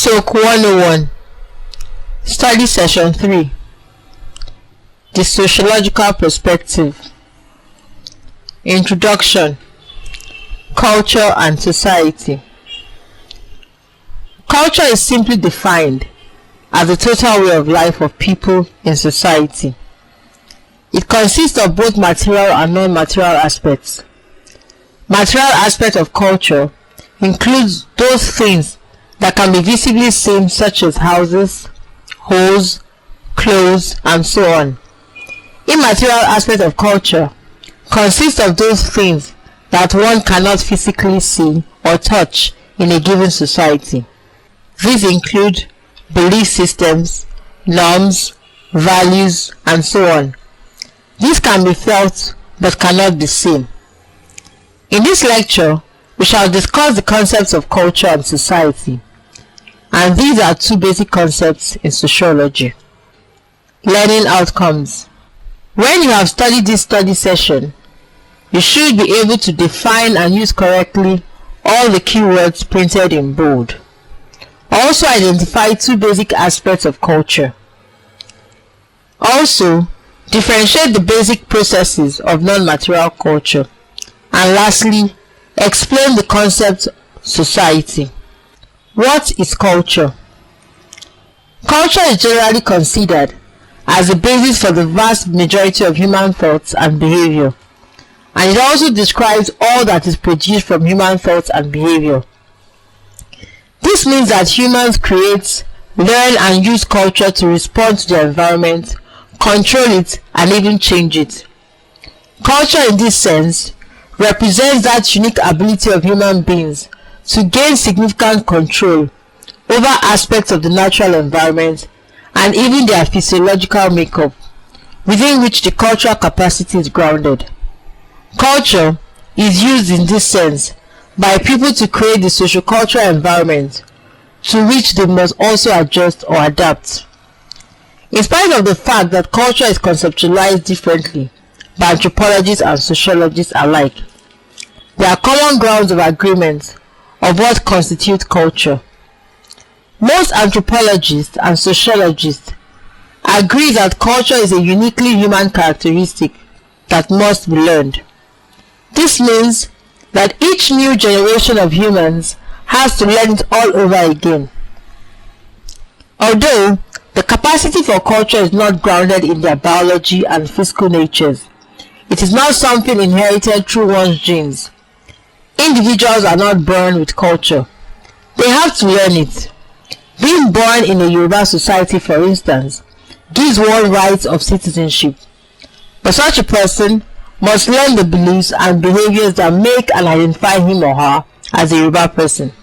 SOC 101 Study Session 3 The Sociological Perspective. Introduction. Culture and Society. Culture is simply defined as the total way of life of people in society. It consists of both material and non-material aspects. Material aspect of culture includes those things that can be visibly seen, such as houses, homes, clothes, and so on. Immaterial aspect of culture consists of those things that one cannot physically see or touch in a given society. These include belief systems, norms, values, and so on. These can be felt but cannot be seen. In this lecture, we shall discuss the concepts of culture and society, and these are two basic concepts in sociology. Learning outcomes. When you have studied this study session, you should be able to define and use correctly all the keywords printed in bold. Also identify two basic aspects of culture. Also, differentiate the basic processes of non-material culture. And lastly, explain the concept society. What is culture? Culture is generally considered as the basis for the vast majority of human thoughts and behavior, and it also describes all that is produced from human thoughts and behavior. This means that humans create, learn, and use culture to respond to their environment, control it, and even change it. Culture in this sense represents that unique ability of human beings to gain significant control over aspects of the natural environment and even their physiological makeup, within which the cultural capacity is grounded. Culture is used in this sense by people to create the socio-cultural environment to which they must also adjust or adapt. In spite of the fact that culture is conceptualized differently by anthropologists and sociologists alike, there are common grounds of agreement of what constitutes culture. Most anthropologists and sociologists agree that culture is a uniquely human characteristic that must be learned. This means that each new generation of humans has to learn it all over again. Although the capacity for culture is not grounded in their biology and physical natures, it is not something inherited through one's genes. Individuals are not born with culture. They have to learn it. Being born in a Yoruba society, for instance, gives one rights of citizenship. But such a person must learn the beliefs and behaviors that make and identify him or her as a Yoruba person.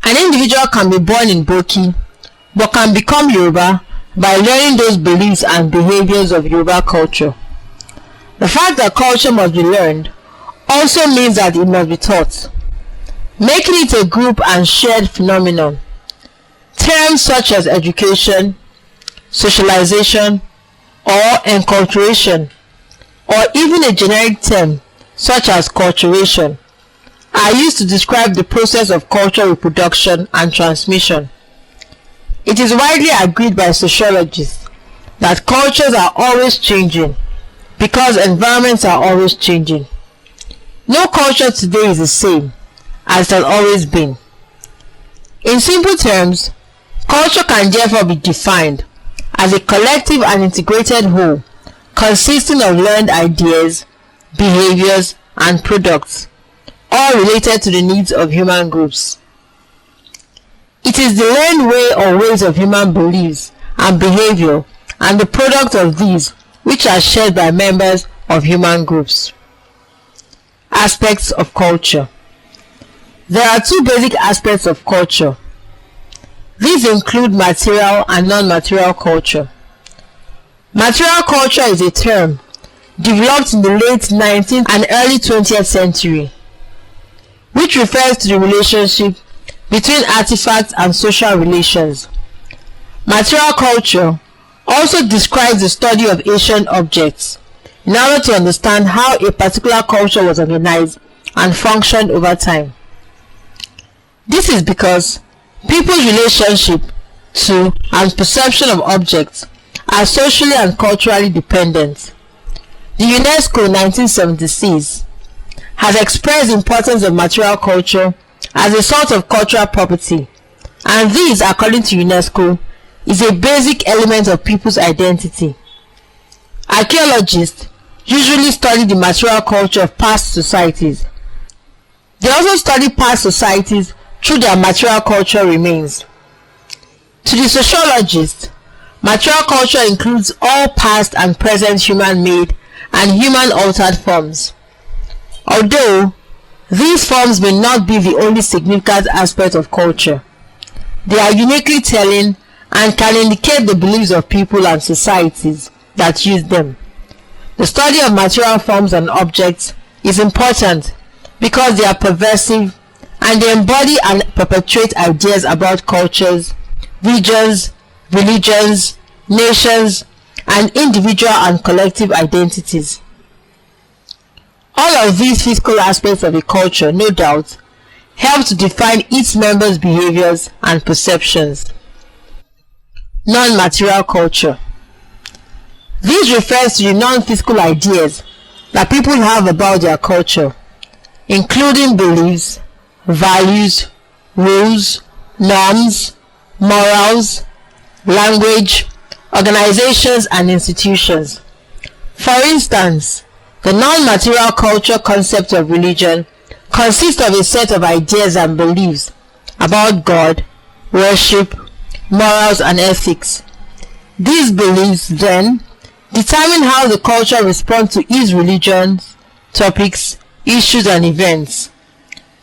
An individual can be born in Boki, but can become Yoruba by learning those beliefs and behaviors of Yoruba culture. The fact that culture must be learned also means that it must be taught, making it a group and shared phenomenon. Terms such as education, socialization, or enculturation, or even a generic term such as culturation, are used to describe the process of cultural reproduction and transmission. It is widely agreed by sociologists that cultures are always changing because environments are always changing. No culture today is the same as it has always been. In simple terms, culture can therefore be defined as a collective and integrated whole consisting of learned ideas, behaviors, and products, all related to the needs of human groups. It is the learned way or ways of human beliefs and behavior and the product of these which are shared by members of human groups. Aspects of culture. There are two basic aspects of culture. These include material and non-material culture. Material culture is a term developed in the late 19th and early 20th century, which refers to the relationship between artifacts and social relations. Material culture also describes the study of ancient objects in order to understand how a particular culture was organized and functioned over time. This is because People's relationship to and perception of objects are socially and culturally dependent. The UNESCO 1976 has expressed the importance of material culture as a sort of cultural property, and this, according to UNESCO, is a basic element of people's identity. Archaeologists usually study the material culture of past societies. They also study past societies through their material culture remains. To the sociologist, material culture includes all past and present human-made and human-altered forms. Although these forms may not be the only significant aspect of culture, they are uniquely telling and can indicate the beliefs of people and societies that use them. The study of material forms and objects is important because they are pervasive and they embody and perpetuate ideas about cultures, regions, religions, nations, and individual and collective identities. All of these physical aspects of a culture, no doubt, help to define its members' behaviors and perceptions. Non-material culture. This refers to the non-physical ideas that people have about their culture, including beliefs, values, rules, norms, morals, language, organizations, and institutions. For instance, the non-material culture concept of religion consists of a set of ideas and beliefs about God, worship, morals, and ethics. These beliefs, then, determine how the culture responds to its religions, topics, issues, and events.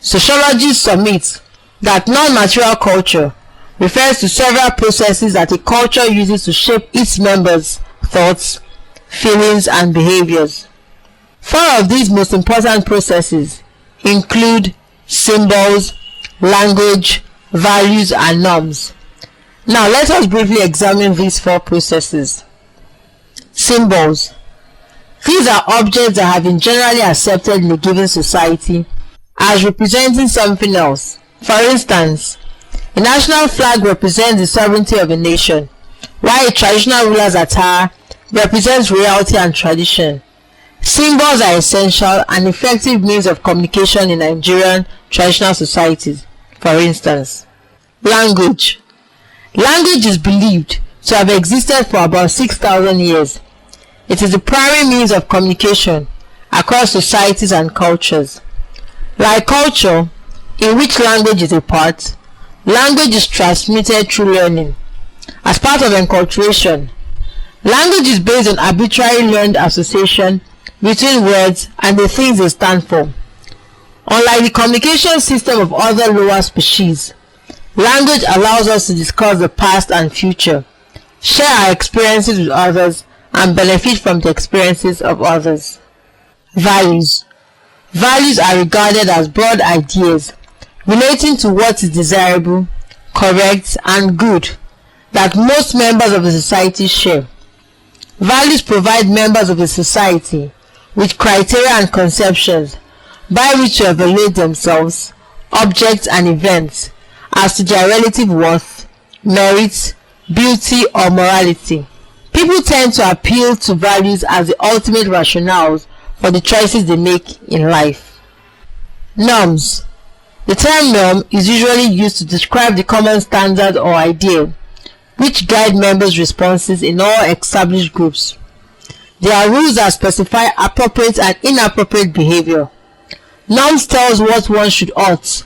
Sociologists submit that non-material culture refers to several processes that a culture uses to shape its members' thoughts, feelings, and behaviors. Four of these most important processes include symbols, language, values, and norms. Now let us briefly examine these four processes. Symbols. These are objects that have been generally accepted in a given society as representing something else. For instance, a national flag represents the sovereignty of a nation, while a traditional ruler's attire represents royalty and tradition. Symbols are essential and effective means of communication in Nigerian traditional societies. For instance, language. Language is believed to have existed for about 6,000 years. It is the primary means of communication across societies and cultures. Like culture, in which language is a part, language is transmitted through learning. As part of enculturation, language is based on arbitrarily learned association between words and the things they stand for. Unlike the communication system of other lower species, language allows us to discuss the past and future, share our experiences with others, and benefit from the experiences of others. Values. Values are regarded as broad ideas relating to what is desirable, correct, and good that most members of the society share. Values provide members of the society with criteria and conceptions by which to evaluate themselves, objects, and events as to their relative worth, merit, beauty, or morality. People tend to appeal to values as the ultimate rationales for the choices they make in life. Norms. The term norm is usually used to describe the common standard or ideal which guide members' responses in all established groups. There are rules that specify appropriate and inappropriate behavior. Norms tells what one should ought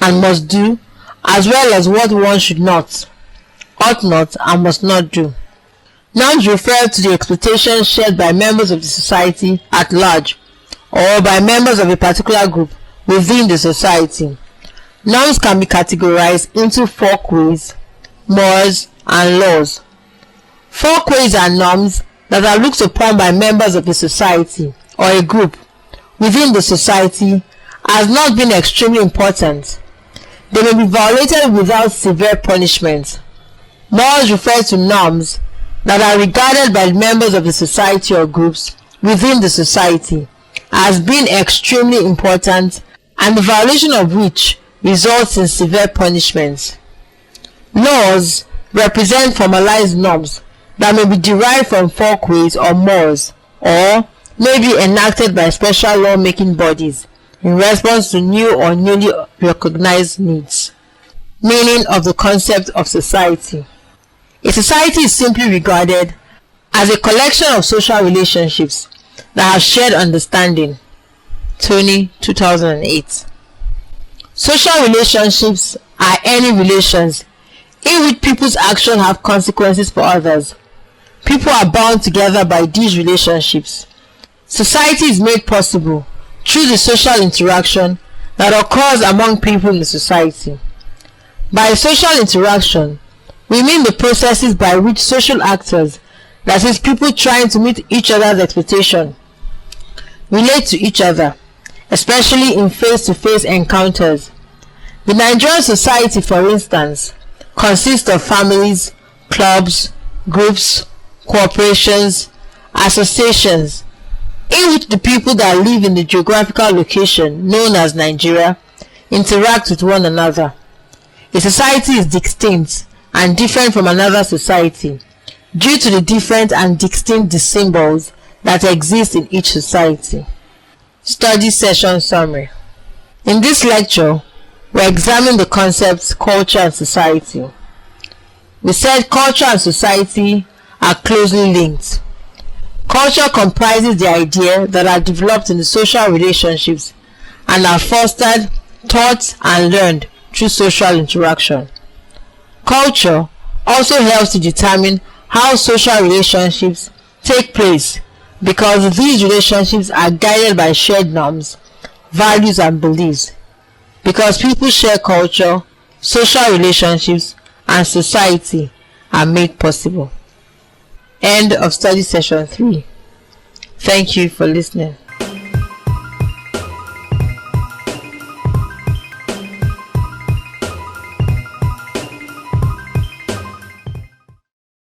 and must do, as well as what one should not, ought not, and must not do. Norms refer to the expectations shared by members of the society at large or by members of a particular group within the society. Norms can be categorized into folkways, mores, and laws. Folkways are norms that are looked upon by members of a society or a group within the society as not being extremely important. They may be violated without severe punishment. Mores refer to norms that are regarded by members of the society or groups within the society as being extremely important and the violation of which results in severe punishment. Laws represent formalized norms that may be derived from folkways or mores, or may be enacted by special law-making bodies in response to new or newly recognized needs. Meaning of the concept of society. A society is simply regarded as a collection of social relationships that have shared understanding. Tony, 2008. Social relationships are any relations in which people's actions have consequences for others. People are bound together by these relationships. Society is made possible through the social interaction that occurs among people in the society. By social interaction, we mean the processes by which social actors, that is, people trying to meet each other's expectation, relate to each other, especially in face-to-face encounters. The Nigerian society, for instance, consists of families, clubs, groups, corporations, associations, in which the people that live in the geographical location known as Nigeria interact with one another. A society is distinct and different from another society due to the different and distinct symbols that exist in each society. Study session summary. In this lecture, we examine the concepts culture and society. We said culture and society are closely linked. Culture comprises the ideas that are developed in the social relationships and are fostered, taught, and learned through social interaction. Culture also helps to determine how social relationships take place because these relationships are guided by shared norms, values, and beliefs. Because people share culture, social relationships, and society are made possible. End of study session 3. Thank you for listening.